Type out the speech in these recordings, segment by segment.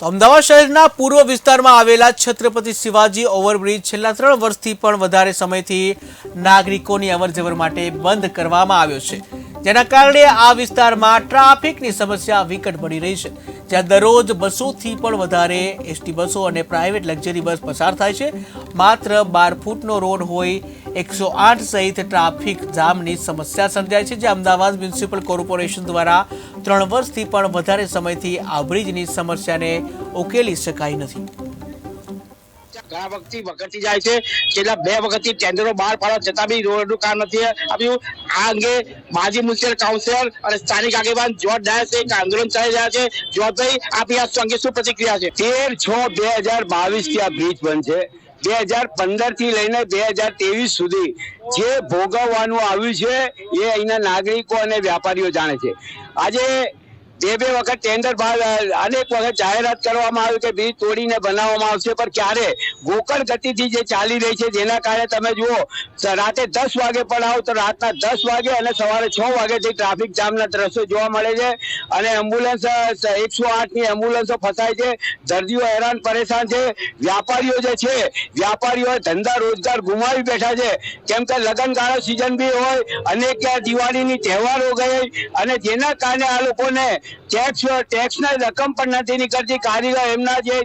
તો અમદાવાદ શહેરના પૂર્વ વિસ્તારમાં આવેલા છત્રપતિ શિવાજી ઓવરબ્રિજ છેલ્લા 3 વર્ષથી પણ વધારે સમયથી નાગરિકોની અવરજવર માટે બંધ કરવામાં આવ્યો છે, જેના કારણે આ વિસ્તારમાં ટ્રાફિકની સમસ્યા વિકટ બની રહી છે, જ્યાં દરરોજ 200થી પણ વધારે એસટી બસો અને પ્રાઇવેટ લક્ઝરી બસ પસાર થાય છે। માત્ર 12 ફૂટનો રોડ હોય, 108 સહિત ટ્રાફિક જામની સમસ્યા સર્જાય છે, જે અમદાવાદ મ્યુનિસિપલ કોર્પોરેશન દ્વારા 3 વર્ષથી પણ વધારે સમયથી આ બ્રિજની સમસ્યાને ઉકેલી શકાઈ નથી। ઘણા વખતથી જાય છે, છેલ્લા 2 વખતથી ટેન્ડરો બહાર પાડવા છતાં બી રોડનું કામ નથી આવ્યું। આ અંગે માજી મ્યુનિસિપલ કાઉન્સિલર અને સ્થાનિક આગેવાન જોર્જ ડાયસ એક આંદોલન ચાલી રહ્યા છે। જોર્જભાઈ, આપની આ અંગે શું પ્રતિક્રિયા છે? 13/6/2022 થી આ બ્રિજ બંધ છે। 2015 થી લઈને 2023 સુધી જે ભોગવવાનું આવ્યું છે એ અહીંના નાગરિકો અને વેપારીઓ જાણે છે। આજે 2 વખત ટેન્ડર બહાર, અનેક વખત જાહેરાત કરવામાં આવી કે બ્રિજ તોડીને બનાવવામાં આવશે, પણ ક્યારે ગોકળ ગતિથી જે ચાલી રહી છે, જેના કારણે તમે જુઓ રાતે 10 વાગે પણ આવો તો રાતના 10 વાગે અને સવારે 6 વાગ્યાથી ટ્રાફિક જામના દ્રશ્યો જોવા મળે છે અને એમ્બ્યુલન્સ 108 ની એમ્બ્યુલન્સો ફસાય છે, દર્દીઓ હેરાન પરેશાન છે, વ્યાપારીઓ જે છે વ્યાપારીઓ ધંધા રોજગાર ગુમાવી બેઠા છે, કેમ કે લગનગાળો સિઝન બી હોય, અનેક દિવાળીની તહેવારો ગઈ અને જેના કારણે આ લોકોને ટેક્સની રકમ પણ નથી નીકળતી। કારીગર એમના જે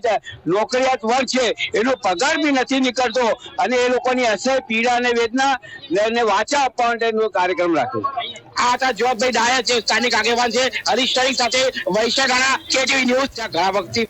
નોકરિયાત વર્ગ છે એનો પગાર બી નથી નીકળતો અને એ લોકોની અસહ્ય પીડા અને વેદના ને વાચા આપવા માટેનો કાર્યક્રમ રાખ્યો। આ હતા જોર્જભાઈ ડાયસ, જે સ્થાનિક આગેવાન છે, હરીશ તરીક સાથે વૈશાખાના કેટીવી ન્યૂઝ। ઘણા વખતથી